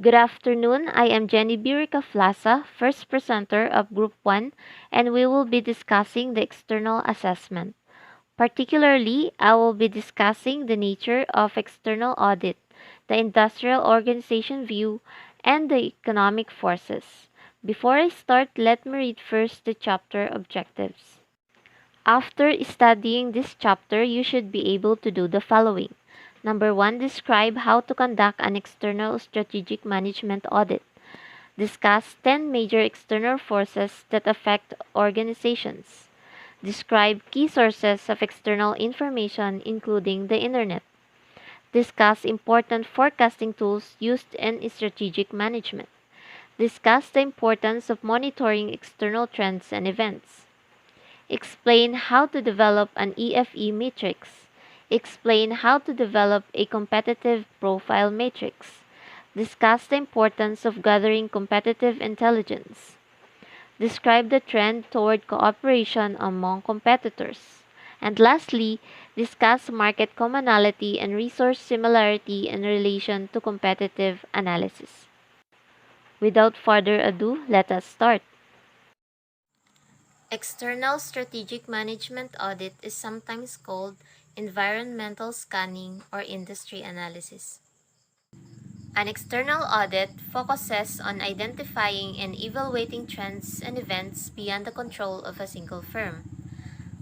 Good afternoon. I am Jenny B. Ricaflaza, first presenter of Group 1, and we will be discussing the external assessment. Particularly, I will be discussing the nature of external audit, the industrial organization view, and the economic forces. Before I start, let me read first the chapter objectives. After studying this chapter, you should be able to do the following. Number 1, describe how to conduct an external strategic management audit. Discuss 10 major external forces that affect organizations. Describe key sources of external information, including the Internet. Discuss important forecasting tools used in strategic management. Discuss the importance of monitoring external trends and events. Explain how to develop an EFE matrix. Explain how to develop a competitive profile matrix. Discuss the importance of gathering competitive intelligence. Describe the trend toward cooperation among competitors. And lastly, discuss market commonality and resource similarity in relation to competitive analysis. Without further ado, let us start. External strategic management audit is sometimes called environmental scanning or industry analysis. An external audit focuses on identifying and evaluating trends and events beyond the control of a single firm,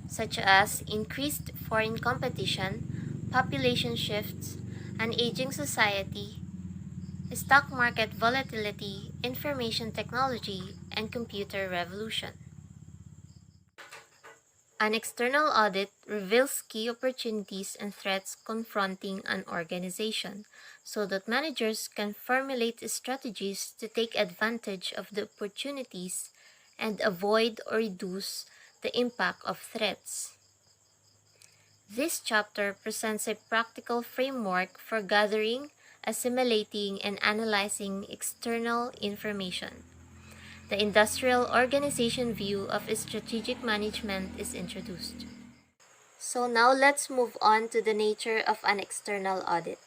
such as increased foreign competition, population shifts, an aging society, stock market volatility, information technology, and computer revolution. An external audit reveals key opportunities and threats confronting an organization so that managers can formulate strategies to take advantage of the opportunities and avoid or reduce the impact of threats. This chapter presents a practical framework for gathering, assimilating, and analyzing external information. The industrial organization view of strategic management is introduced. So now let's move on to the nature of an external audit.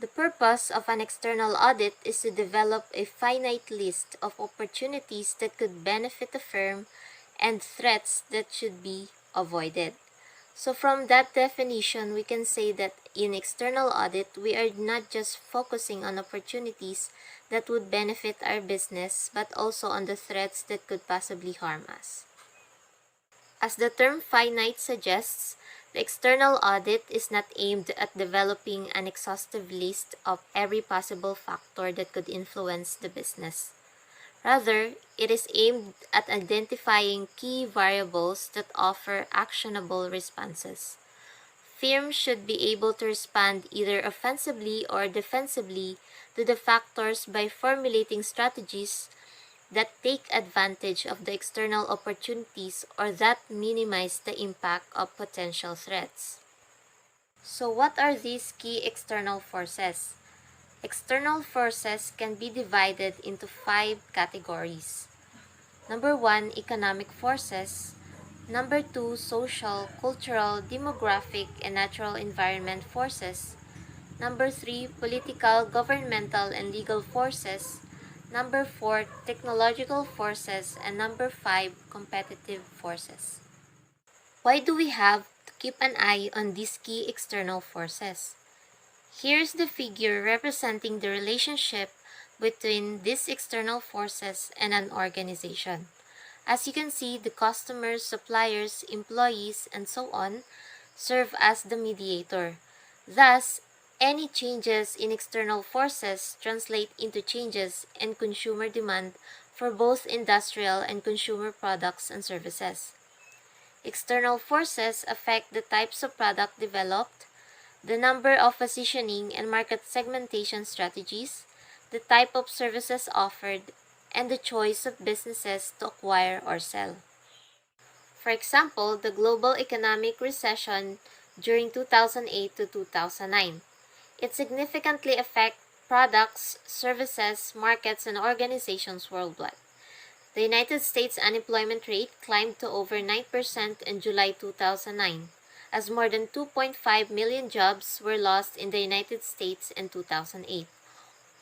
The purpose of an external audit is to develop a finite list of opportunities that could benefit the firm and threats that should be avoided. So from that definition, we can say that in external audit, we are not just focusing on opportunities that would benefit our business, but also on the threats that could possibly harm us. As the term finite suggests, the external audit is not aimed at developing an exhaustive list of every possible factor that could influence the business. Rather, it is aimed at identifying key variables that offer actionable responses. Firms should be able to respond either offensively or defensively to the factors by formulating strategies that take advantage of the external opportunities or that minimize the impact of potential threats. So what are these key external forces? External forces can be divided into 5 categories. Number 1, economic forces. Number 2, social, cultural, demographic, and natural environment forces. Number 3, political, governmental, and legal forces. Number 4, technological forces. And number 5, competitive forces. Why do we have to keep an eye on these key external forces? Here's the figure representing the relationship between these external forces and an organization. As you can see, the customers, suppliers, employees, and so on serve as the mediator. Thus, any changes in external forces translate into changes in consumer demand for both industrial and consumer products and services. External forces affect the types of product developed, the number of positioning and market segmentation strategies, the type of services offered, and the choice of businesses to acquire or sell. For example, the global economic recession during 2008 to 2009. It significantly affected products, services, markets, and organizations worldwide. The United States unemployment rate climbed to over 9% in July 2009, as more than 2.5 million jobs were lost in the United States in 2008.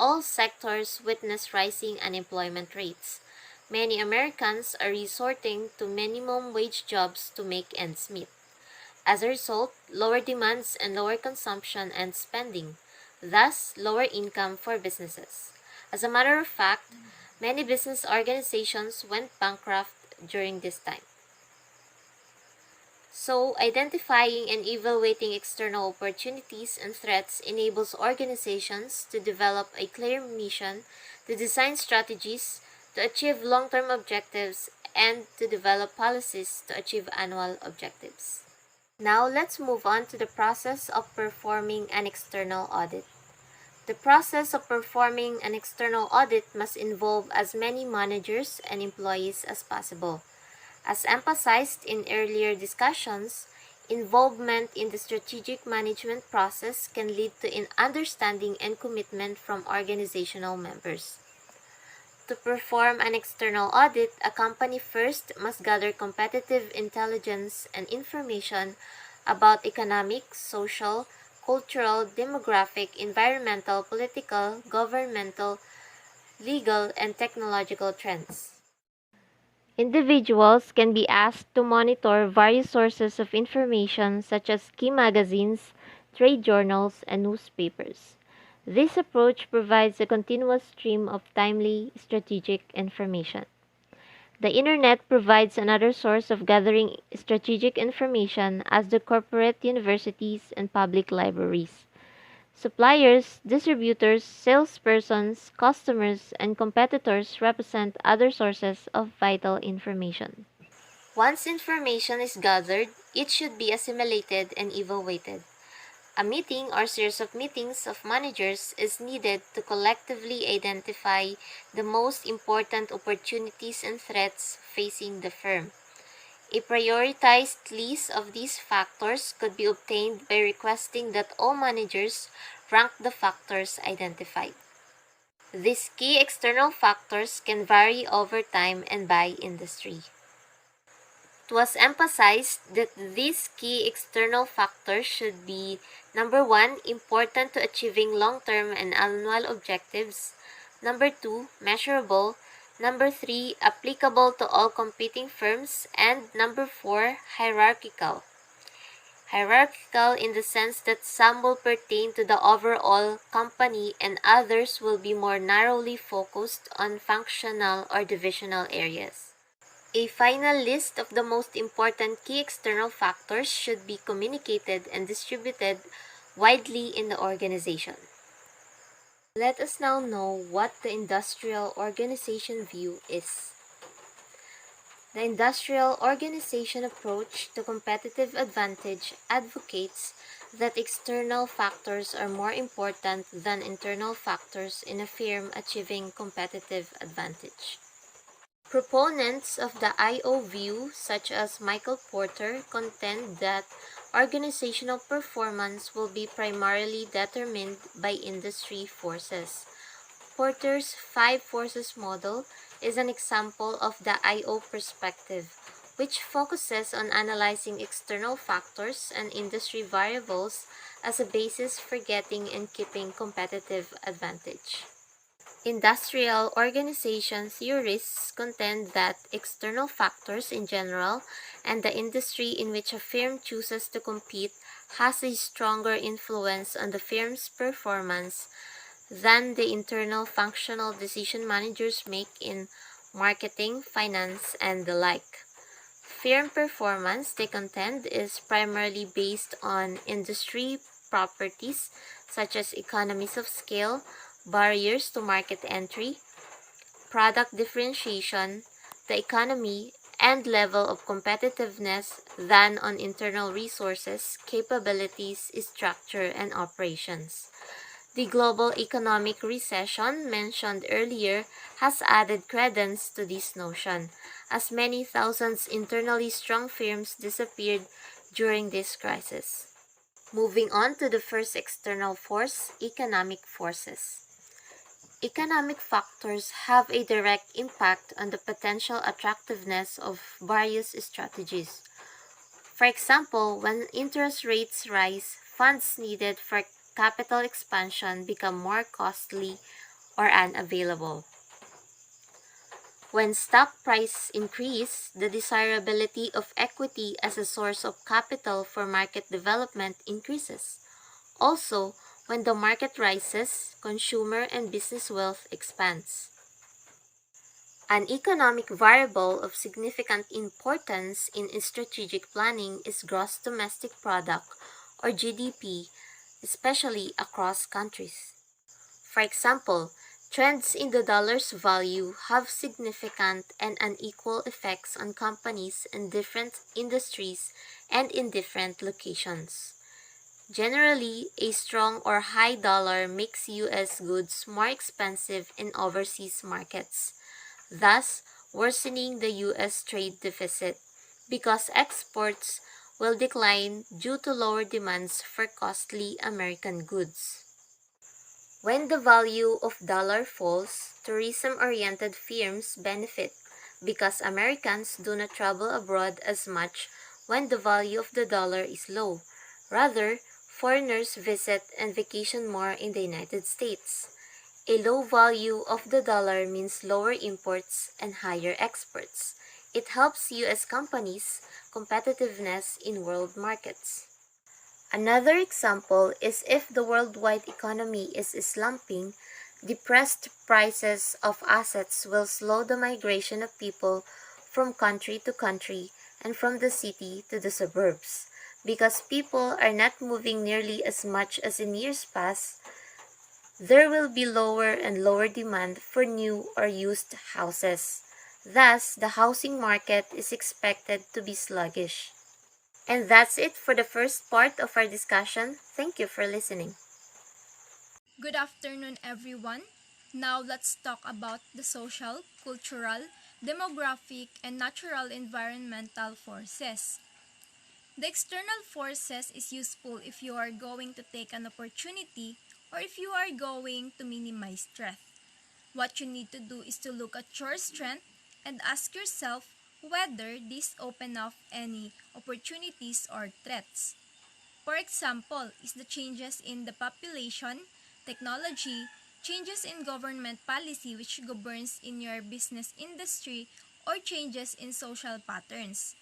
all sectors witness rising unemployment rates. Many Americans are resorting to minimum wage jobs to make ends meet. As a result, lower demands and lower consumption and spending, thus lower income for businesses. As a matter of fact, many business organizations went bankrupt during this time. So, identifying and evaluating external opportunities and threats enables organizations to develop a clear mission, to design strategies, to achieve long-term objectives, and to develop policies to achieve annual objectives. Now, let's move on to the process of performing an external audit. The process of performing an external audit must involve as many managers and employees as possible. As emphasized in earlier discussions, involvement in the strategic management process can lead to an understanding and commitment from organizational members. To perform an external audit, a company first must gather competitive intelligence and information about economic, social, cultural, demographic, environmental, political, governmental, legal, and technological trends. Individuals can be asked to monitor various sources of information such as key magazines, trade journals, and newspapers. This approach provides a continuous stream of timely, strategic information. The Internet provides another source of gathering strategic information as do corporate universities and public libraries. Suppliers, distributors, salespersons, customers, and competitors represent other sources of vital information. Once information is gathered, it should be assimilated and evaluated. A meeting or series of meetings of managers is needed to collectively identify the most important opportunities and threats facing the firm. A prioritized list of these factors could be obtained by requesting that all managers rank the factors identified. These key external factors can vary over time and by industry. It was emphasized that these key external factors should be: number 1, important to achieving long-term and annual objectives; number 2, measurable; number 3, applicable to all competing firms; and number 4, hierarchical. Hierarchical in the sense that some will pertain to the overall company and others will be more narrowly focused on functional or divisional areas. A final list of the most important key external factors should be communicated and distributed widely in the organization. Let us now know what the industrial organization view is. The industrial organization approach to competitive advantage advocates that external factors are more important than internal factors in a firm achieving competitive advantage. Proponents of the IO view, such as Michael Porter, contend that organizational performance will be primarily determined by industry forces. Porter's 5 forces model is an example of the IO perspective, which focuses on analyzing external factors and industry variables as a basis for getting and keeping competitive advantage. Industrial organization theorists contend that external factors in general and the industry in which a firm chooses to compete has a stronger influence on the firm's performance than the internal functional decision managers make in marketing, finance, and the like. Firm performance, they contend, is primarily based on industry properties such as economies of scale, barriers to market entry, product differentiation, the economy, and level of competitiveness than on internal resources, capabilities, structure, and operations. The global economic recession mentioned earlier has added credence to this notion, as many thousands internally strong firms disappeared during this crisis. Moving on to the first external force, economic forces. Economic factors have a direct impact on the potential attractiveness of various strategies. For example, when interest rates rise, funds needed for capital expansion become more costly, or unavailable. When stock prices increase, the desirability of equity as a source of capital for market development increases. Also, when the market rises, consumer and business wealth expands. An economic variable of significant importance in strategic planning is gross domestic product or GDP, especially across countries. For example, trends in the dollar's value have significant and unequal effects on companies in different industries and in different locations. Generally, a strong or high dollar makes US goods more expensive in overseas markets, thus worsening the US trade deficit because exports will decline due to lower demands for costly American goods. When the value of dollar falls, tourism-oriented firms benefit because Americans do not travel abroad as much when the value of the dollar is low. Rather, foreigners visit and vacation more in the United States. A low value of the dollar means lower imports and higher exports. It helps US companies' competitiveness in world markets. Another example is if the worldwide economy is slumping, depressed prices of assets will slow the migration of people from country to country and from the city to the suburbs. Because people are not moving nearly as much as in years past, there will be lower and lower demand for new or used houses. Thus, the housing market is expected to be sluggish. And that's it for the first part of our discussion. Thank you for listening. Good afternoon, everyone. Now let's talk about the social, cultural, demographic, and natural environmental forces. The external forces is useful if you are going to take an opportunity or if you are going to minimize threat. What you need to do is to look at your strength and ask yourself whether these open up any opportunities or threats. For example, is the changes in the population, technology, changes in government policy which governs in your business industry, or changes in social patterns.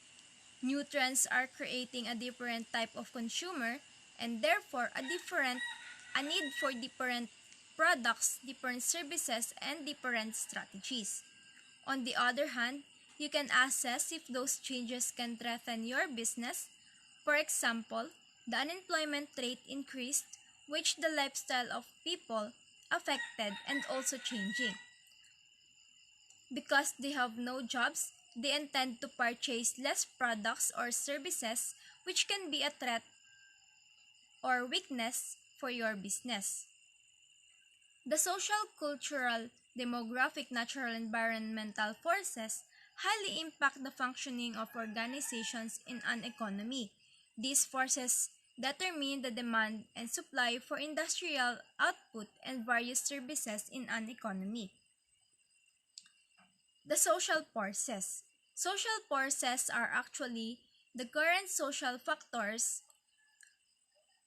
New trends are creating a different type of consumer and therefore a need for different products, different services, and different strategies. On the other hand, you can assess if those changes can threaten your business. For example, the unemployment rate increased, which the lifestyle of people affected and also changing. Because they have no jobs, they intend to purchase less products or services, which can be a threat or weakness for your business. The social, cultural, demographic, natural, environmental forces highly impact the functioning of organizations in an economy. These forces determine the demand and supply for industrial output and various services in an economy. The social forces. Social forces are actually the current social factors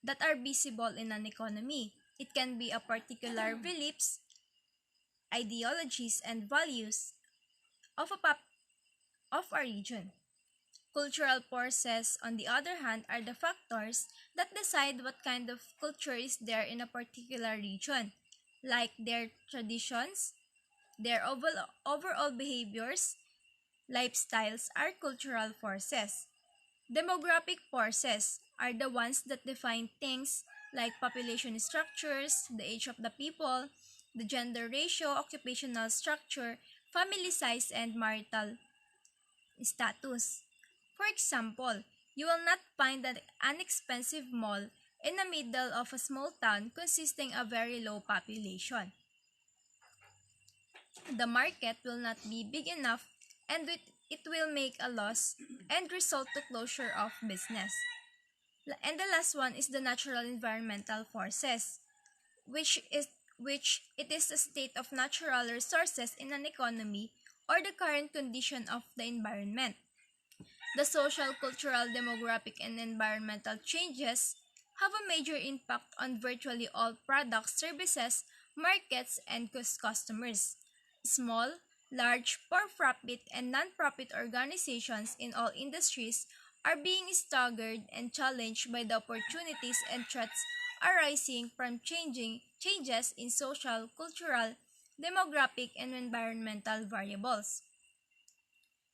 that are visible in an economy. It can be a particular beliefs, ideologies, and values of a region. Cultural forces, on the other hand, are the factors that decide what kind of culture is there in a particular region, like their traditions, their overall behaviors, lifestyles are cultural forces. Demographic forces are the ones that define things like population structures, the age of the people, the gender ratio, occupational structure, family size, and marital status. For example, you will not find an expensive mall in the middle of a small town consisting of very low population. The market will not be big enough and it will make a loss and result to closure of business. And the last one is the natural environmental forces, which is which it is a state of natural resources in an economy or the current condition of the environment. The social, cultural, demographic, and environmental changes have a major impact on virtually all products, services, markets, and customers. Small, large, for-profit, and non-profit organizations in all industries are being staggered and challenged by the opportunities and threats arising from changes in social, cultural, demographic, and environmental variables.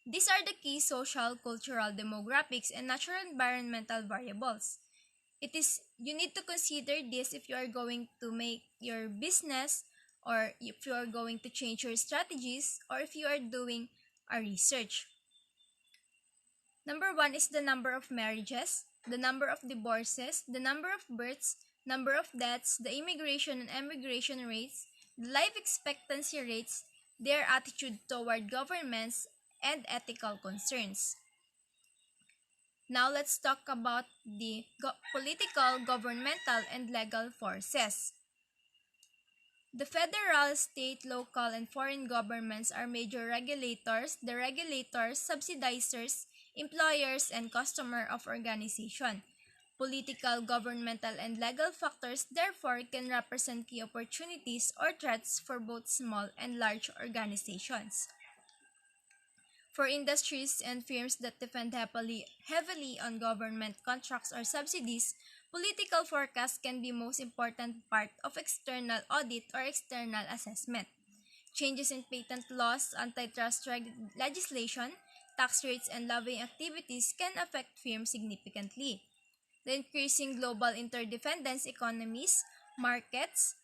These are the key social, cultural, demographics, and natural environmental variables. It is you need to consider this if you are going to make your business, or if you are going to change your strategies, or if you are doing a research. Number one is the number of marriages, the number of divorces, the number of births, number of deaths, the immigration and emigration rates, the life expectancy rates, their attitude toward governments, and ethical concerns. Now let's talk about the political, governmental, and legal forces. The federal, state, local, and foreign governments are major regulators, the regulators, subsidizers, employers, and customer of organization. Political, governmental, and legal factors therefore can represent key opportunities or threats for both small and large organizations. For industries and firms that depend heavily on government contracts or subsidies, political forecasts can be most important part of external audit or external assessment. Changes in patent laws, antitrust legislation, tax rates, and lobbying activities can affect firms significantly. The increasing global interdependence economies, markets,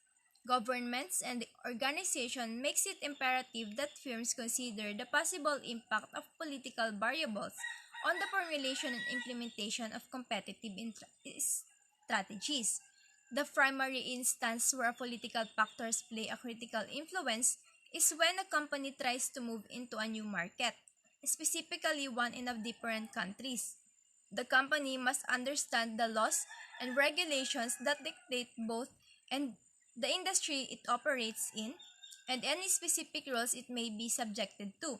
governments, and organizations makes it imperative that firms consider the possible impact of political variables on the formulation and implementation of competitive strategies. The primary instance where political factors play a critical influence is when a company tries to move into a new market, specifically one in a different countries. The company must understand the laws and regulations that dictate both and the industry it operates in, and any specific rules it may be subjected to.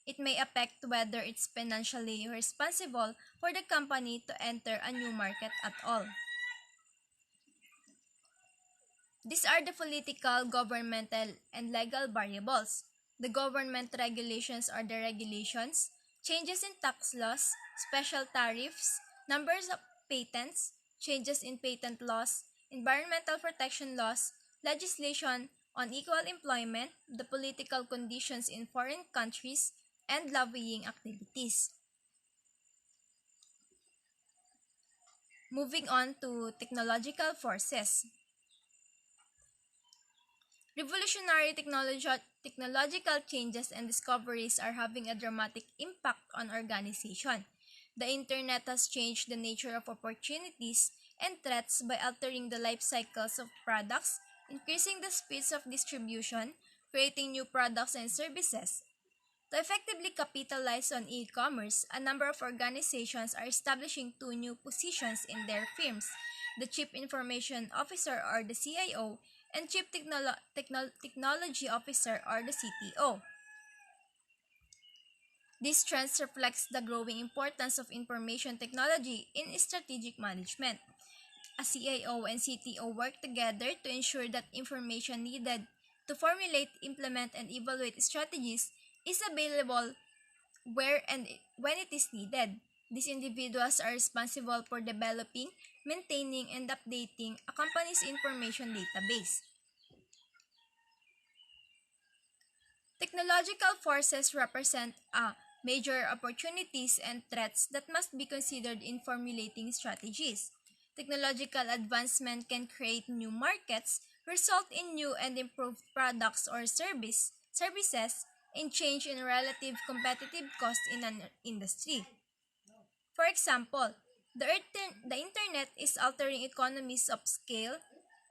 It may affect whether it's financially responsible for the company to enter a new market at all. These are the political, governmental, and legal variables. The government regulations are the regulations, changes in tax laws, special tariffs, numbers of patents, changes in patent laws, environmental protection laws, legislation on equal employment, the political conditions in foreign countries, and lobbying activities. Moving on to technological forces. Revolutionary technological changes and discoveries are having a dramatic impact on organization. The internet has changed the nature of opportunities and threats by altering the life cycles of products, increasing the speeds of distribution, creating new products and services. To effectively capitalize on e-commerce, a number of organizations are establishing two new positions in their firms: the Chief Information Officer or the CIO and Chief Technology Officer or the CTO. This trend reflects the growing importance of information technology in strategic management. A CIO and CTO work together to ensure that information needed to formulate, implement, and evaluate strategies is available where and when it is needed. These individuals are responsible for developing, maintaining, and updating a company's information database. Technological forces represent major opportunities and threats that must be considered in formulating strategies. Technological advancement can create new markets, result in new and improved products or services, and change in relative competitive cost in an industry. For example, the internet is altering economies of scale,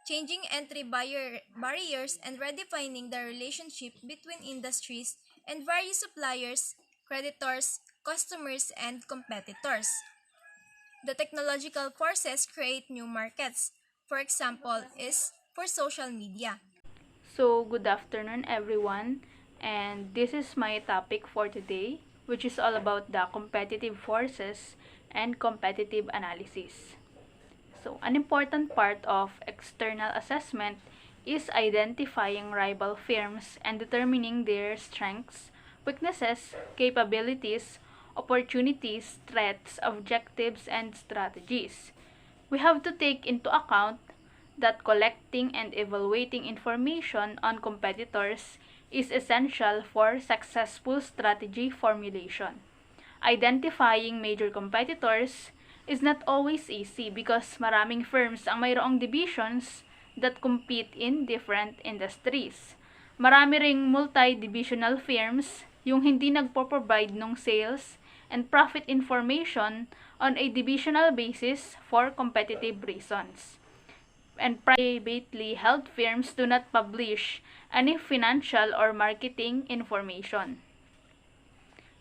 changing entry barriers, and redefining the relationship between industries and various suppliers, creditors, customers, and competitors. The technological forces create new markets. For example, is for social media. So, good afternoon, everyone, and this is my topic for today, which is all about the competitive forces and competitive analysis. So, an important part of external assessment is identifying rival firms and determining their strengths, weaknesses, capabilities, opportunities, threats, objectives, and strategies. We have to take into account that collecting and evaluating information on competitors is essential for successful strategy formulation. Identifying major competitors is not always easy because maraming firms ang mayroong divisions that compete in different industries. Marami ring multi-divisional firms yung hindi nagpo-provide ng sales and profit information on a divisional basis for competitive reasons. And privately held firms do not publish any financial or marketing information.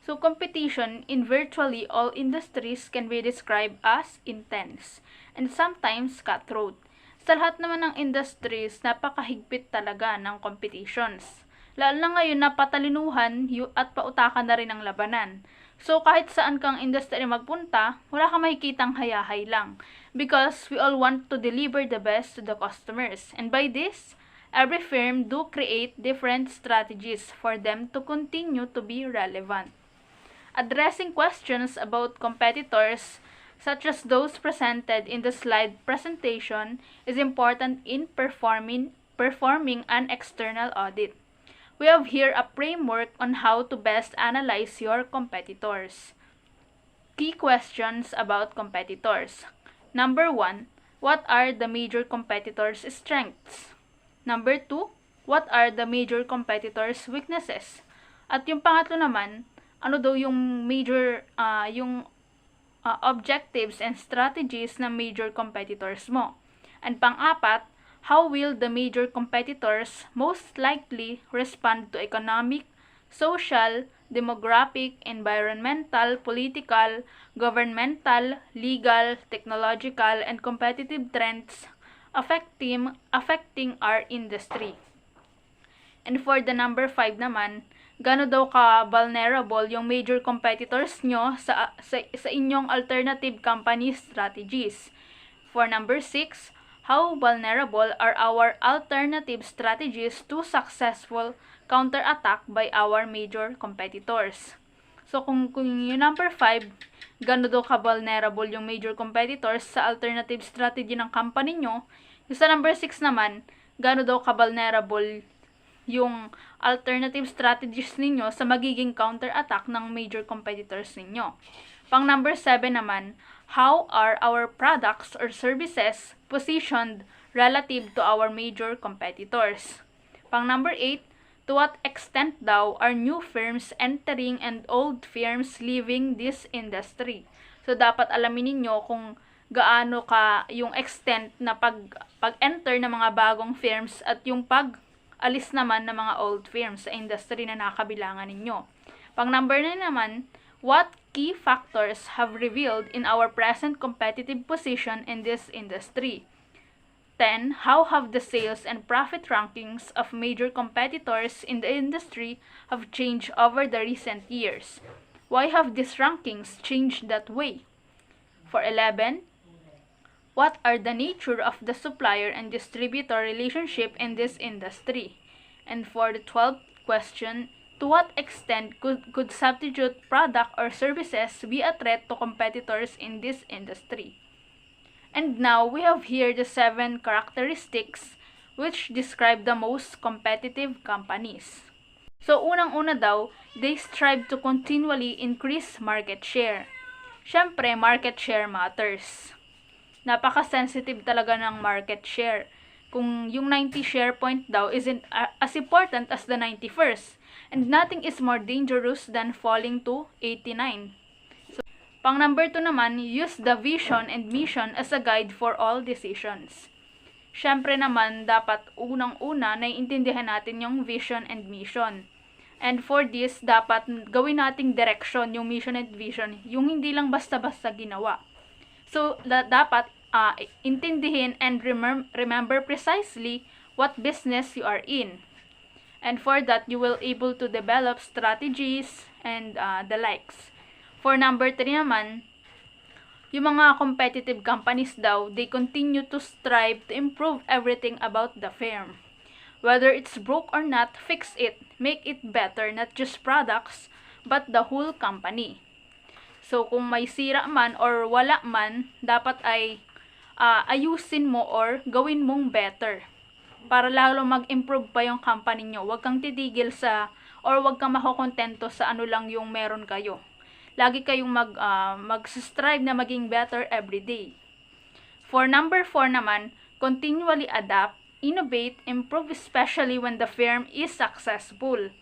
So competition in virtually all industries can be described as intense and sometimes cutthroat. Sa lahat naman ng industries, napakahigpit talaga ng competitions. Lalo na ngayon na patalinuhan at pautakan na rin ang labanan. So kahit saan kang industry magpunta, wala kang makikitang hayahay lang. Because we all want to deliver the best to the customers. And by this, every firm do create different strategies for them to continue to be relevant. Addressing questions about competitors, such as those presented in the slide presentation, is important in performing an external audit. We have here a framework on how to best analyze your competitors. Key questions about competitors. Number 1, what are the major competitors' strengths? Number 2, what are the major competitors' weaknesses? At yung pangatlo naman, ano daw yung major objectives and strategies ng major competitors mo. And pang-apat, how will the major competitors most likely respond to economic, social, demographic, environmental, political, governmental, legal, technological, and competitive trends affecting our industry. And for the number 5 naman, gaano daw ka-vulnerable yung major competitors nyo sa inyong alternative company strategies. For number 6, how vulnerable are our alternative strategies to successful counterattack by our major competitors? So kung yung number 5, gaano daw ka-vulnerable yung major competitors sa alternative strategy ng company nyo, yung sa number 6 naman, gaano daw ka-vulnerable yung alternative strategies ninyo sa magiging counter-attack ng major competitors ninyo. Pang number 7 naman, how are our products or services positioned relative to our major competitors? Pang number 8, to what extent daw are new firms entering and old firms leaving this industry? So dapat alamin ninyo kung gaano ka yung extent na pag-enter ng mga bagong firms at yung alis naman ng mga old firms sa industry na nakabilangan ninyo. Pang number 9 naman, what key factors have revealed in our present competitive position in this industry? 10. How have the sales and profit rankings of major competitors in the industry have changed over the recent years? Why have these rankings changed that way? For 11, what are the nature of the supplier and distributor relationship in this industry? And for the 12th question, to what extent could substitute product or services be a threat to competitors in this industry? And now we have here the 7 characteristics which describe the most competitive companies. So unang-una daw, they strive to continually increase market share. Syempre, market share matters. Napaka-sensitive talaga ng market share. Kung yung 90 share point daw isn't as important as the 91st, and nothing is more dangerous than falling to 89. So, pang number 2 naman, use the vision and mission as a guide for all decisions. Syempre naman, dapat unang-una naiintindihan natin yung vision and mission. And for this, dapat gawin nating direction yung mission and vision, yung hindi lang basta-basta ginawa. So, dapat intindihin and remember precisely what business you are in. And for that, you will able to develop strategies and the likes. For number 3 naman, yung mga competitive companies daw, they continue to strive to improve everything about the firm. Whether it's broke or not, fix it. Make it better, not just products, but the whole company. So, kung may sira man or wala man, dapat ay ayusin mo or gawin mong better. Para lalo mag-improve pa yung company nyo. Huwag kang titigil sa, or huwag kang makokontento sa ano lang yung meron kayo. Lagi kayong mag-strive na maging better every day. For number 4 naman, continually adapt, innovate, improve, especially when the firm is successful.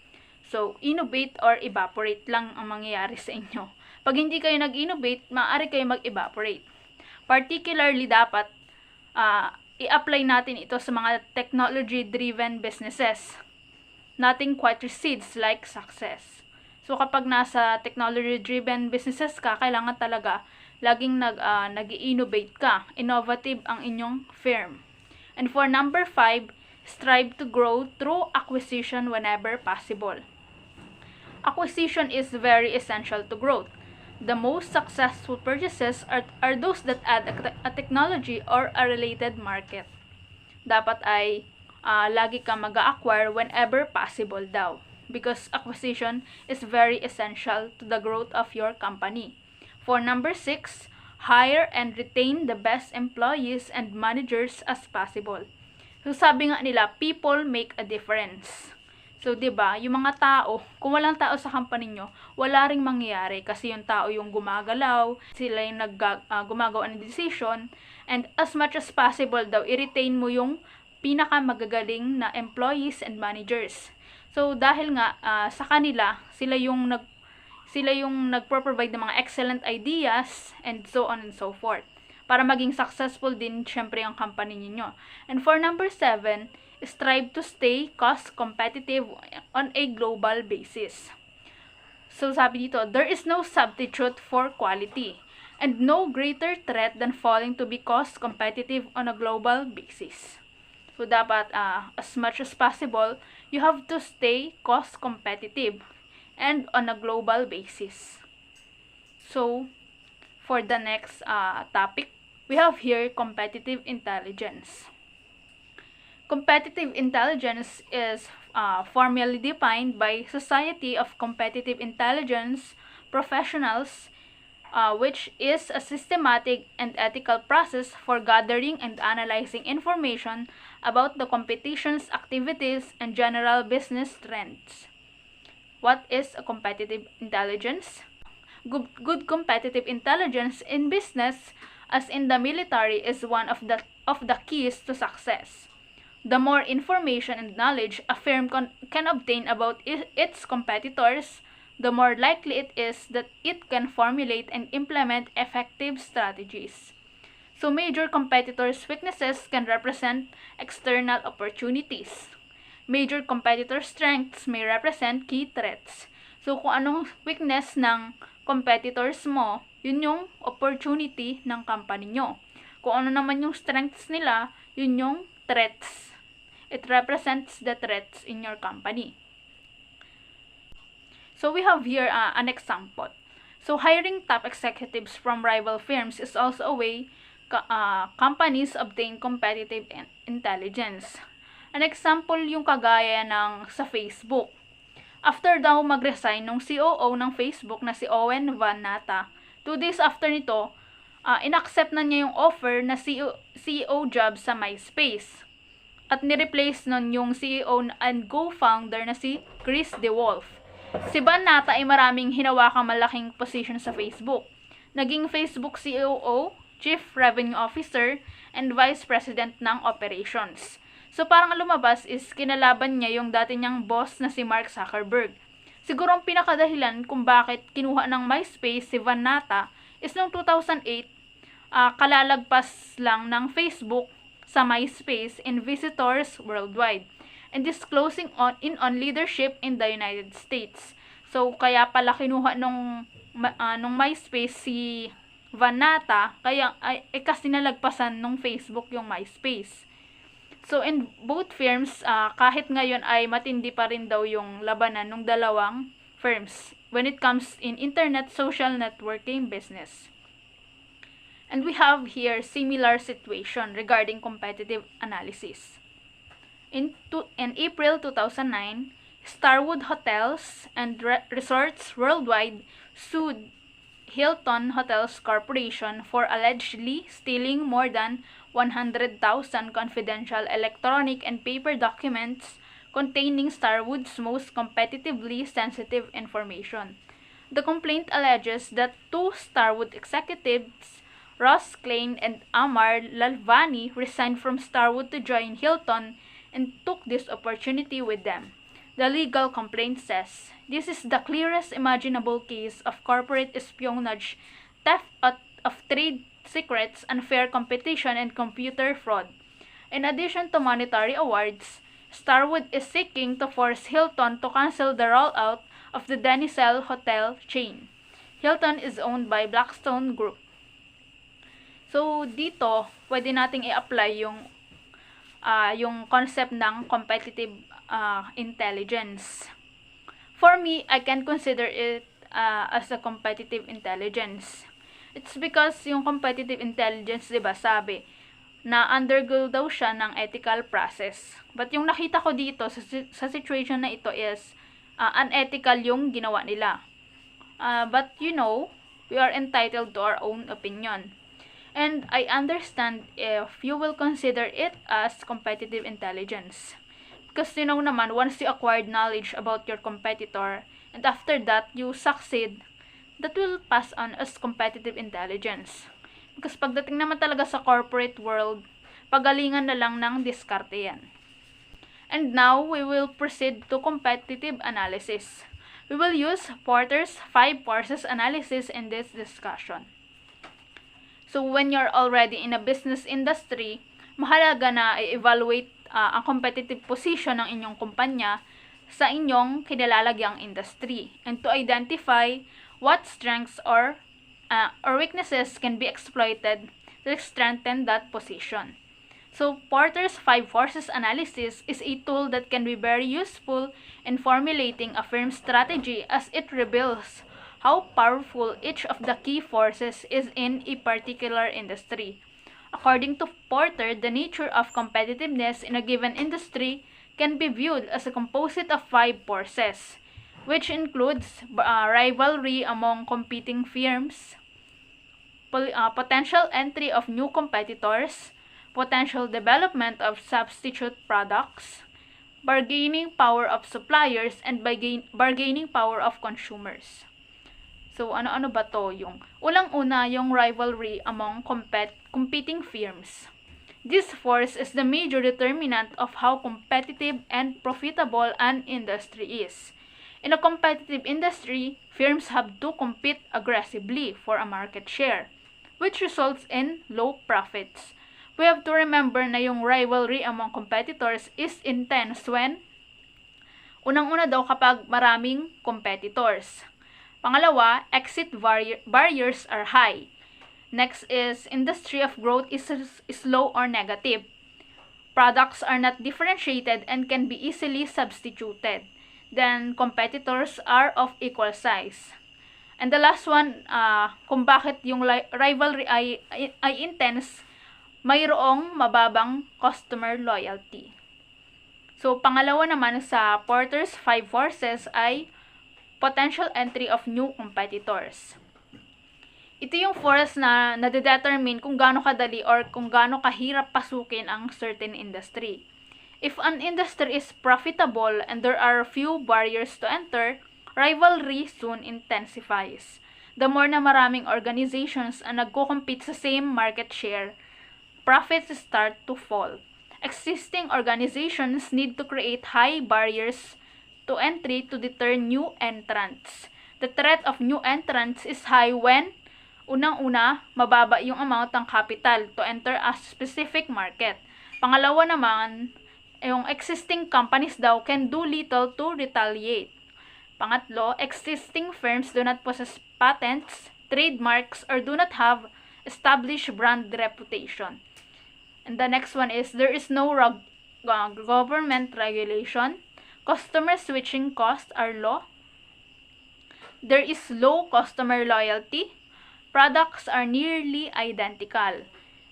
So, innovate or evaporate lang ang mangyayari sa inyo. Pag hindi kayo nag-innovate, maaari kayo mag-evaporate. Particularly dapat, i-apply natin ito sa mga technology-driven businesses. Nothing quite recedes like success. So, kapag nasa technology-driven businesses ka, kailangan talaga laging nag-innovate ka. Innovative ang inyong firm. And for number 5, strive to grow through acquisition whenever possible. Acquisition is very essential to growth. The most successful purchases are those that add a technology or a related market. Dapat ay lagi kang mag-acquire whenever possible daw. Because acquisition is very essential to the growth of your company. For number 6, hire and retain the best employees and managers as possible. So sabi nga nila, people make a difference. So 'di ba, yung mga tao, kung walang tao sa company nyo, wala ring mangyayari kasi yung tao yung gumagalaw, sila yung gumagawa ng decision, and as much as possible daw, i-retain mo yung pinakamagagaling na employees and managers. So dahil nga sa kanila, sila yung nagpro-provide ng mga excellent ideas and so on and so forth. Para maging successful din syempre ang company niyo. And for number 7, strive to stay cost competitive on a global basis. So sabi dito, there is no substitute for quality and no greater threat than failing to be cost competitive on a global basis. So dapat as much as possible, you have to stay cost competitive and on a global basis. So, for the next topic, we have here competitive intelligence. Competitive intelligence is formally defined by Society of Competitive Intelligence Professionals, which is a systematic and ethical process for gathering and analyzing information about the competition's activities and general business trends. What is a competitive intelligence? Good competitive intelligence in business, as in the military, is one of the keys to success. The more information and knowledge a firm can obtain about its competitors, the more likely it is that it can formulate and implement effective strategies. So major competitors' weaknesses can represent external opportunities. Major competitor strengths may represent key threats. So, kung anong weakness ng competitors mo, yun yung opportunity ng company nyo. Kung ano naman yung strengths nila, yun yung threats. It represents the threats in your company. So, we have here an example. So, hiring top executives from rival firms is also a way companies obtain competitive intelligence. An example yung kagaya ng sa Facebook. After daw mag-resign nung COO ng Facebook na si Owen Van Natta, 2 days after nito, inaccept na niya yung offer na CEO job sa MySpace. At nireplace nun yung CEO and co-founder na si Chris DeWolf. Si Van Natta ay maraming hinawakang malaking position sa Facebook. Naging Facebook COO, Chief Revenue Officer, and Vice President ng Operations. So parang lumabas is kinalaban niya yung dati niyang boss na si Mark Zuckerberg. Siguro ang pinakadahilan kung bakit kinuha ng MySpace si Van Natta is noong 2008, kalalagpas lang ng Facebook sa MySpace in visitors worldwide and disclosing on leadership in the United States. So kaya pala kinuha nung MySpace si Van Natta, kaya kasi nalagpasan nung Facebook yung MySpace. So, in both firms, kahit ngayon ay matindi pa rin daw yung labanan ng dalawang firms when it comes in internet social networking business. And we have here similar situation regarding competitive analysis. In April 2009, Starwood Hotels and Resorts Worldwide sued Hilton Hotels Corporation for allegedly stealing more than 100,000 confidential electronic and paper documents containing Starwood's most competitively sensitive information. The complaint alleges that two Starwood executives, Ross Klein and Amar Lalvani, resigned from Starwood to join Hilton and took this opportunity with them. The legal complaint says, "This is the clearest imaginable case of corporate espionage, theft of trade secrets, unfair competition, and computer fraud." In addition to monetary awards, Starwood is seeking to force Hilton to cancel the rollout of the Denisel hotel chain. Hilton is owned by Blackstone Group. So, dito, pwede nating i-apply yung concept ng competitive intelligence. For me, I can consider it as a competitive intelligence. It's because yung competitive intelligence, diba, sabi, na undergo daw siya ng ethical process. But yung nakita ko dito sa situation na ito is unethical yung ginawa nila. But we are entitled to our own opinion. And I understand if you will consider it as competitive intelligence. Because naman, once you acquired knowledge about your competitor, and after that, you succeed, that will pass on as competitive intelligence. Because pagdating naman talaga sa corporate world, pagalingan na lang ng diskarte yan. And now, we will proceed to competitive analysis. We will use Porter's 5 forces analysis in this discussion. So, when you're already in a business industry, mahalaga na i-evaluate ang competitive position ng inyong kumpanya sa inyong kinalalagyang industry and to identify what strengths or weaknesses can be exploited to strengthen that position. So, Porter's 5 forces analysis is a tool that can be very useful in formulating a firm's strategy as it reveals how powerful each of the key forces is in a particular industry. According to Porter, the nature of competitiveness in a given industry can be viewed as a composite of 5 forces, which includes rivalry among competing firms, potential entry of new competitors, potential development of substitute products, bargaining power of suppliers, and bargaining power of consumers. So, ano-ano ba to? Yung ulang-una, yung rivalry among competing firms. This force is the major determinant of how competitive and profitable an industry is. In a competitive industry, firms have to compete aggressively for a market share, which results in low profits. We have to remember na yung rivalry among competitors is intense when unang-una daw kapag maraming competitors. Pangalawa, exit barriers are high. Next is industry of growth is low or negative. Products are not differentiated and can be easily substituted. Then, competitors are of equal size. And the last one, kung bakit yung rivalry ay intense, mayroong mababang customer loyalty. So, pangalawa naman sa Porter's 5 forces ay potential entry of new competitors. Ito yung force na nade-determine kung gaano kadali or kung gaano kahirap pasukin ang certain industry. If an industry is profitable and there are few barriers to enter, rivalry soon intensifies. The more na maraming organizations ang nagko-compete sa same market share, profits start to fall. Existing organizations need to create high barriers to entry to deter new entrants. The threat of new entrants is high when, unang-una, mababa yung amount ng capital to enter a specific market. Pangalawa naman, yung existing companies daw can do little to retaliate. Pangatlo, existing firms do not possess patents, trademarks, or do not have established brand reputation. And the next one is, there is no government regulation. Customer switching costs are low. There is low customer loyalty. Products are nearly identical.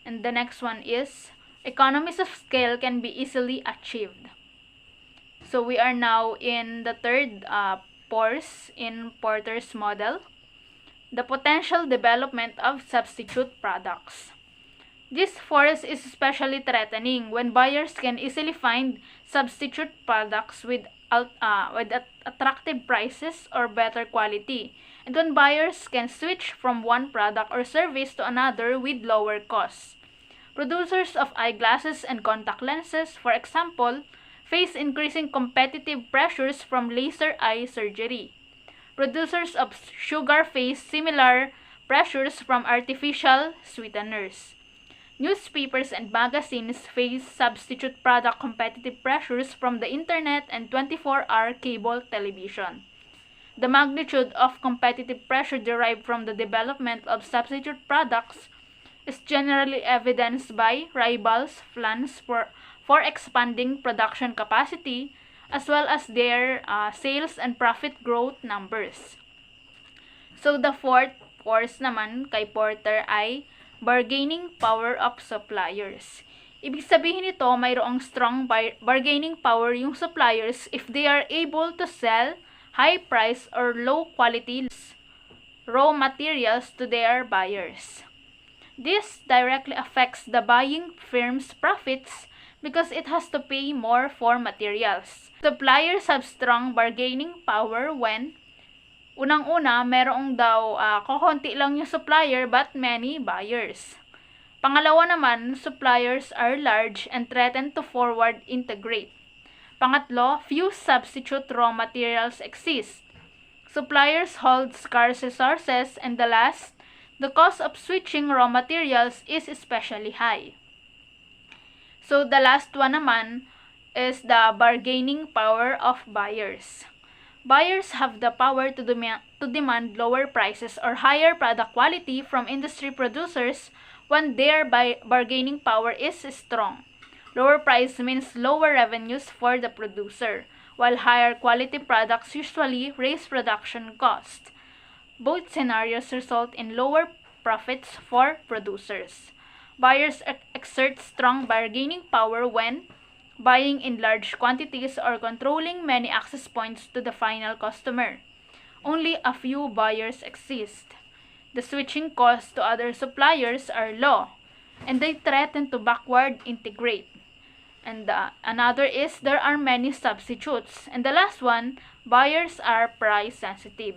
And the next one is, Economies of scale can be easily achieved. So we are now in the third force in Porter's model, the potential development of substitute products. This force is especially threatening when buyers can easily find substitute products with attractive prices or better quality, and when buyers can switch from one product or service to another with lower costs. Producers of eyeglasses and contact lenses, for example, face increasing competitive pressures from laser eye surgery. Producers of sugar face similar pressures from artificial sweeteners. Newspapers and magazines face substitute product competitive pressures from the internet and 24-hour cable television. The magnitude of competitive pressure derived from the development of substitute products is generally evidenced by rivals' plans for expanding production capacity as well as their sales and profit growth numbers. So the fourth force naman kay Porter ay bargaining power of suppliers. Ibig sabihin nito, mayroong strong bargaining power yung suppliers if they are able to sell high price or low quality raw materials to their buyers. This directly affects the buying firm's profits because it has to pay more for materials. Suppliers have strong bargaining power when unang-una, merong daw kokonti lang yung supplier but many buyers. Pangalawa naman, suppliers are large and threaten to forward integrate. Pangatlo, few substitute raw materials exist. Suppliers hold scarce resources, and the last, the cost of switching raw materials is especially high. So the last one naman is the bargaining power of buyers. Buyers have the power to demand lower prices or higher product quality from industry producers when their bargaining power is strong. Lower price means lower revenues for the producer, while higher quality products usually raise production costs. Both scenarios result in lower profits for producers. Buyers exert strong bargaining power when buying in large quantities or controlling many access points to the final customer. Only a few buyers exist. The switching costs to other suppliers are low, and they threaten to backward integrate. And another is there are many substitutes. And the last one, buyers are price sensitive.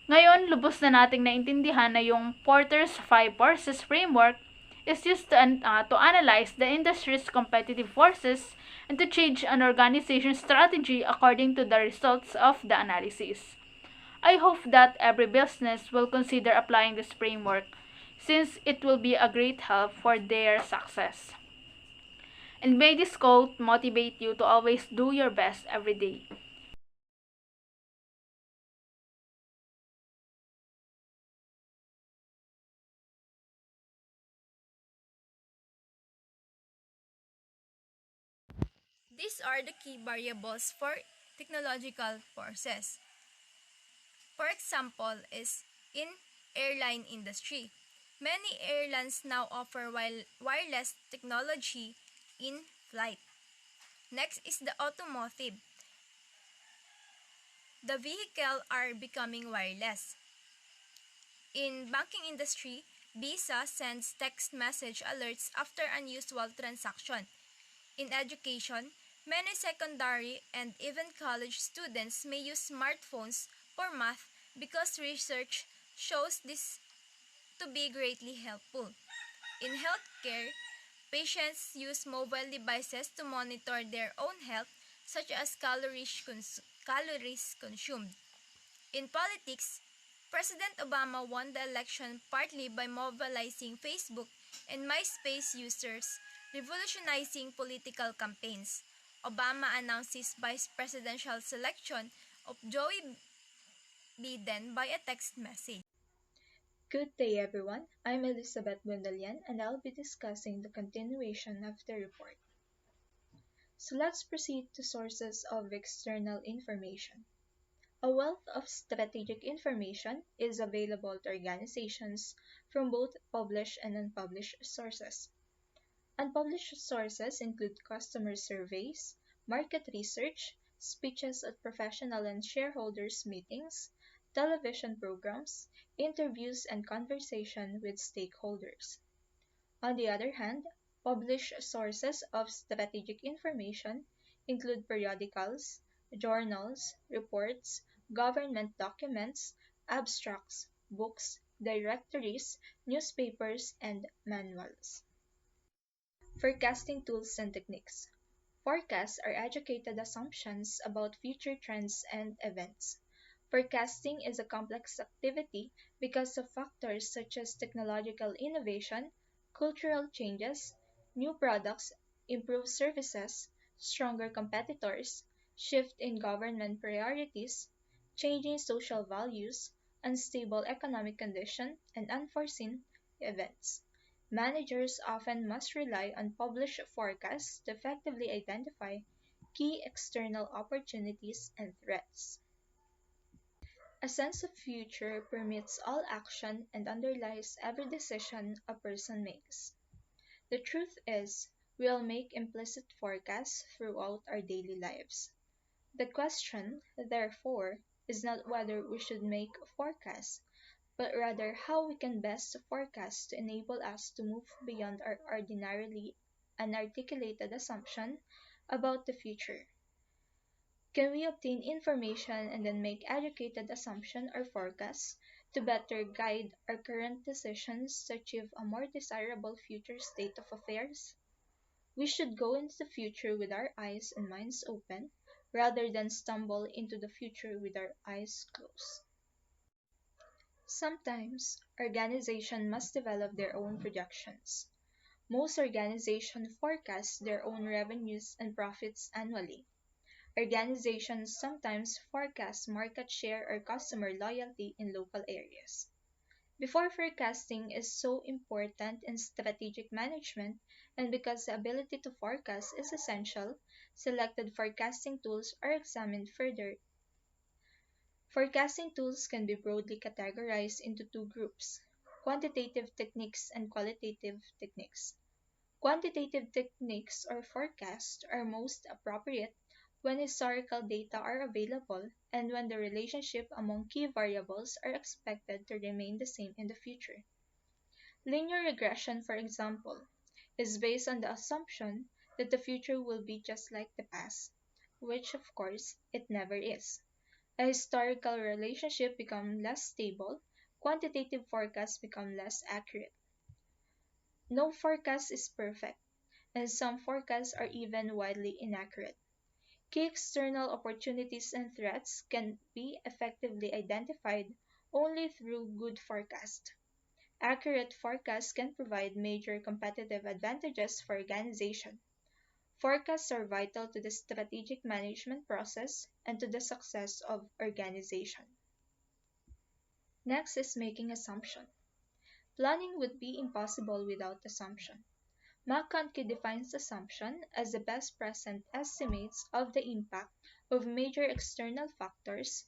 Ngayon, lubos na nating naintindihan na yung Porter's 5 forces framework is used to analyze the industry's competitive forces and to change an organization's strategy according to the results of the analysis. I hope that every business will consider applying this framework since it will be a great help for their success. And may this quote motivate you to always do your best every day. These are the key variables for technological forces. For example, is in airline industry. Many airlines now offer wireless technology in flight. Next is the automotive. The vehicle are becoming wireless. In banking industry, Visa sends text message alerts after unusual transaction. In education, many secondary and even college students may use smartphones for math because research shows this to be greatly helpful. In healthcare, patients use mobile devices to monitor their own health, such as calories consumed. In politics, President Obama won the election partly by mobilizing Facebook and MySpace users, revolutionizing political campaigns. Obama announced his vice presidential selection of Joe Biden by a text message. Good day, everyone. I'm Elizabeth Bundalian, and I'll be discussing the continuation of the report. So let's proceed to sources of external information. A wealth of strategic information is available to organizations from both published and unpublished sources. Unpublished sources include customer surveys, market research, speeches at professional and shareholders meetings, television programs, interviews, and conversation with stakeholders. On the other hand, published sources of strategic information include periodicals, journals, reports, government documents, abstracts, books, directories, newspapers, and manuals. Forecasting tools and techniques. Forecasts are educated assumptions about future trends and events. Forecasting is a complex activity because of factors such as technological innovation, cultural changes, new products, improved services, stronger competitors, shift in government priorities, changing social values, unstable economic condition, and unforeseen events. Managers often must rely on published forecasts to effectively identify key external opportunities and threats. A sense of future permeates all action and underlies every decision a person makes. The truth is, we all make implicit forecasts throughout our daily lives. The question, therefore, is not whether we should make forecasts, but rather how we can best forecast to enable us to move beyond our ordinarily unarticulated assumption about the future. Can we obtain information and then make educated assumption or forecasts to better guide our current decisions to achieve a more desirable future state of affairs? We should go into the future with our eyes and minds open rather than stumble into the future with our eyes closed. Sometimes, organizations must develop their own projections. Most organizations forecast their own revenues and profits annually. Organizations sometimes forecast market share or customer loyalty in local areas. Before forecasting is so important in strategic management, and because the ability to forecast is essential, selected forecasting tools are examined further. Forecasting tools can be broadly categorized into two groups: quantitative techniques and qualitative techniques. Quantitative techniques or forecasts are most appropriate when historical data are available and when the relationship among key variables are expected to remain the same in the future. Linear regression, for example, is based on the assumption that the future will be just like the past, which of course it never is. A historical relationship becomes less stable, quantitative forecasts become less accurate. No forecast is perfect, and some forecasts are even widely inaccurate. Key external opportunities and threats can be effectively identified only through good forecast. Accurate forecasts can provide major competitive advantages for organization. Forecasts are vital to the strategic management process and to the success of organization. Next is making assumption. Planning would be impossible without assumption. McConkie defines assumption as the best present estimates of the impact of major external factors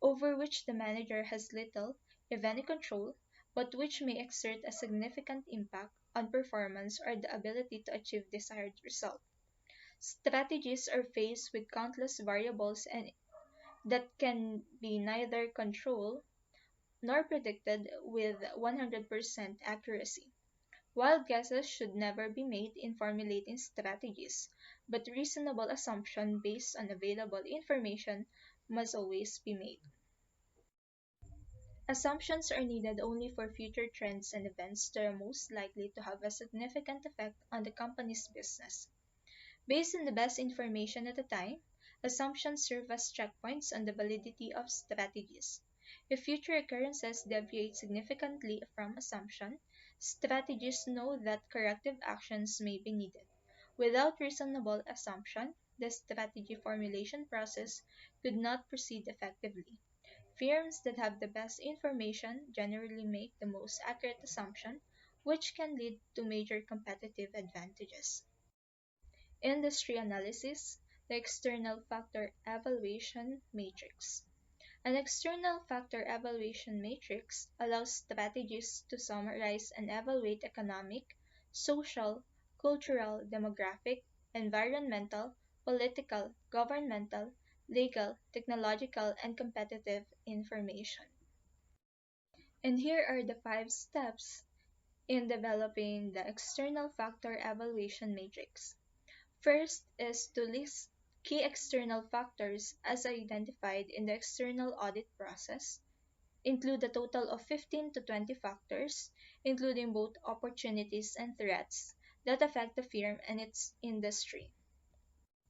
over which the manager has little, if any control, but which may exert a significant impact on performance or the ability to achieve desired result. Strategies are faced with countless variables and that can be neither controlled nor predicted with 100% accuracy. Wild guesses should never be made in formulating strategies, but reasonable assumptions based on available information must always be made. Assumptions are needed only for future trends and events that are most likely to have a significant effect on the company's business. Based on the best information at the time, assumptions serve as checkpoints on the validity of strategies. If future occurrences deviate significantly from assumption, strategists know that corrective actions may be needed. Without reasonable assumption, the strategy formulation process could not proceed effectively. Firms that have the best information generally make the most accurate assumption, which can lead to major competitive advantages. Industry analysis, the external factor evaluation matrix. An external factor evaluation matrix allows strategists to summarize and evaluate economic, social, cultural, demographic, environmental, political, governmental, legal, technological, and competitive information. And here are the 5 steps in developing the external factor evaluation matrix. First is to list key external factors as identified in the external audit process. Include a total of 15 to 20 factors, including both opportunities and threats that affect the firm and its industry.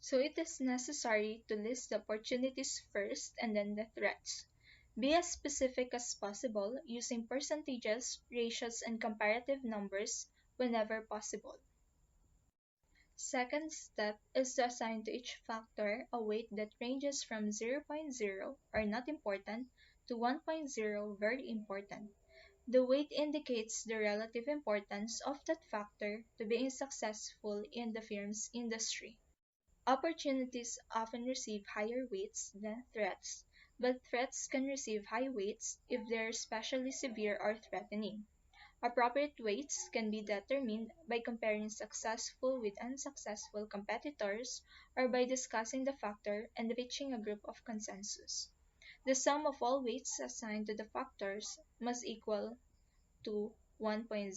So it is necessary to list the opportunities first and then the threats. Be as specific as possible using percentages, ratios, and comparative numbers whenever possible. Second step is to assign to each factor a weight that ranges from zero point 0 or not important to 1.0 very important. The weight indicates the relative importance of that factor to being successful in the firm's industry. Opportunities often receive higher weights than threats, but threats can receive high weights if they are especially severe or threatening. Appropriate weights can be determined by comparing successful with unsuccessful competitors or by discussing the factor and reaching a group of consensus. The sum of all weights assigned to the factors must equal to 1.0.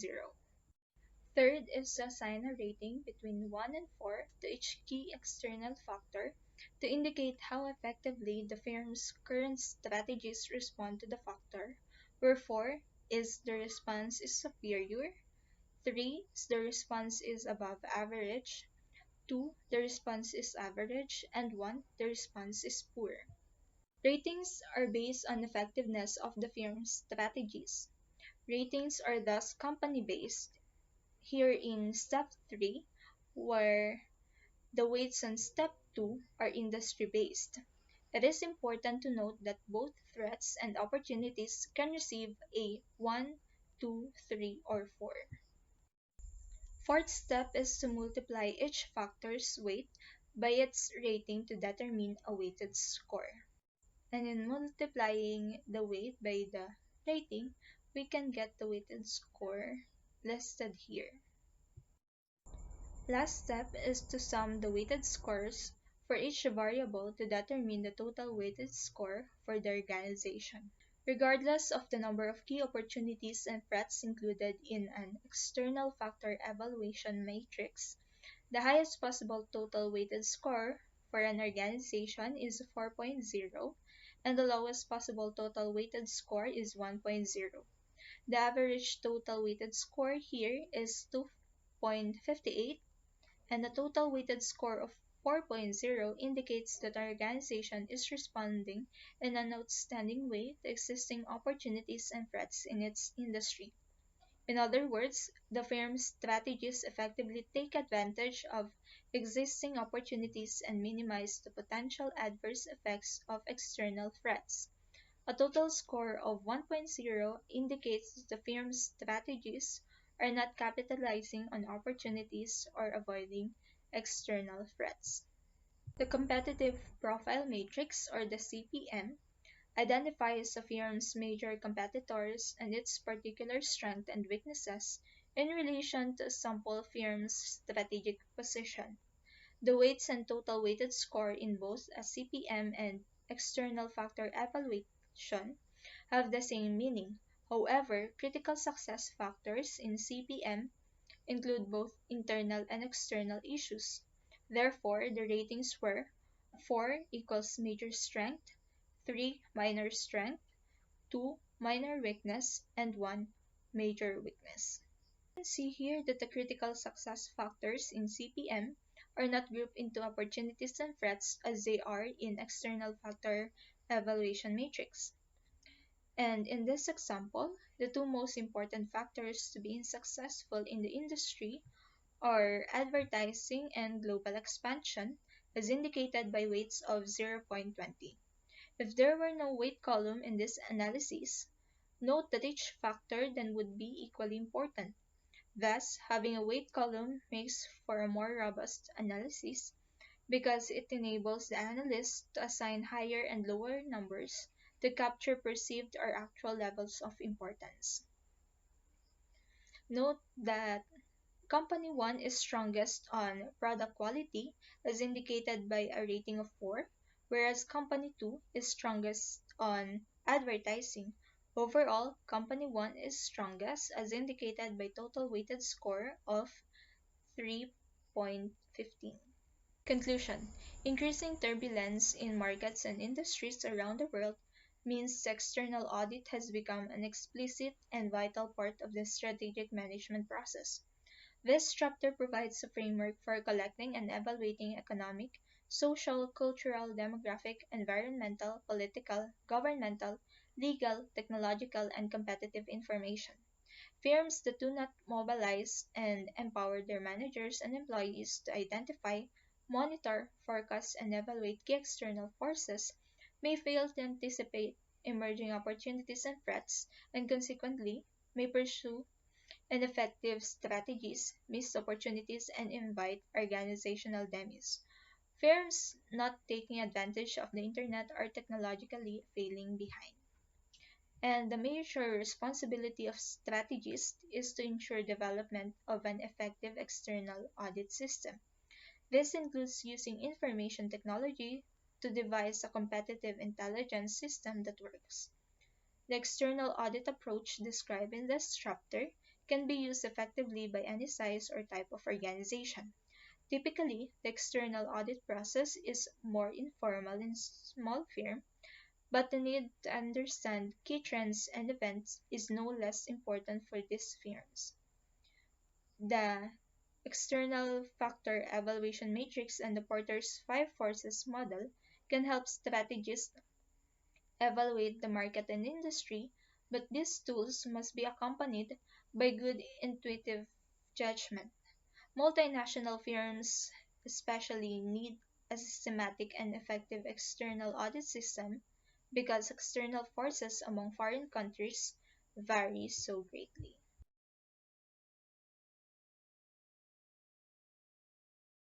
Third is to assign a rating between 1 and 4 to each key external factor to indicate how effectively the firm's current strategies respond to the factor, where 4 is the response is superior, 3 is the response is above average, 2 the response is average, and 1 the response is poor. Ratings are based on effectiveness of the firm's strategies. Ratings are thus company-based here in step 3, where the weights on step 2 are industry-based. It is important to note that both threats and opportunities can receive a 1, 2, 3, or 4. Fourth step is to multiply each factor's weight by its rating to determine a weighted score. And in multiplying the weight by the rating, we can get the weighted score listed here. Last step is to sum the weighted scores for each variable to determine the total weighted score for the organization. Regardless of the number of key opportunities and threats included in an external factor evaluation matrix, the highest possible total weighted score for an organization is 4.0, and the lowest possible total weighted score is 1.0. The average total weighted score here is 2.58, and a total weighted score of 4.0 indicates that our organization is responding in an outstanding way to existing opportunities and threats in its industry. In other words, the firm's strategies effectively take advantage of existing opportunities and minimize the potential adverse effects of external threats. A total score of 1.0 indicates that the firm's strategies are not capitalizing on opportunities or avoiding external threats. The competitive profile matrix, or the CPM, identifies a firm's major competitors and its particular strengths and weaknesses in relation to a sample firm's strategic position. The weights and total weighted score in both a CPM and external factor evaluation have the same meaning. However, critical success factors in CPM include both internal and external issues. Therefore, the ratings were 4 equals major strength, 3 minor strength, 2 minor weakness, and 1 major weakness. You can see here that the critical success factors in CPM are not grouped into opportunities and threats as they are in external factor evaluation matrix. And in this example, the two most important factors to being successful in the industry are advertising and global expansion, as indicated by weights of 0.20. If there were no weight column in this analysis, note that each factor then would be equally important. Thus, having a weight column makes for a more robust analysis because it enables the analyst to assign higher and lower numbers to capture perceived or actual levels of importance. Note that Company 1 is strongest on product quality, as indicated by a rating of 4, whereas Company 2 is strongest on advertising. Overall, Company 1 is strongest, as indicated by total weighted score of 3.15. Conclusion: increasing turbulence in markets and industries around the world means external audit has become an explicit and vital part of the strategic management process. This chapter provides a framework for collecting and evaluating economic, social, cultural, demographic, environmental, political, governmental, legal, technological, and competitive information. Firms that do not mobilize and empower their managers and employees to identify, monitor, forecast, and evaluate key external forces may fail to anticipate emerging opportunities and threats, and consequently may pursue ineffective strategies, miss opportunities, and invite organizational demise. Firms not taking advantage of the internet are technologically failing behind. And the major responsibility of strategists is to ensure development of an effective external audit system. This includes using information technology to devise a competitive intelligence system that works. The external audit approach described in this chapter can be used effectively by any size or type of organization. Typically, the external audit process is more informal in small firms, but the need to understand key trends and events is no less important for these firms. The external factor evaluation matrix and the Porter's five forces model can help strategists evaluate the market and industry, but these tools must be accompanied by good intuitive judgment. Multinational firms especially need a systematic and effective external audit system because external forces among foreign countries vary so greatly.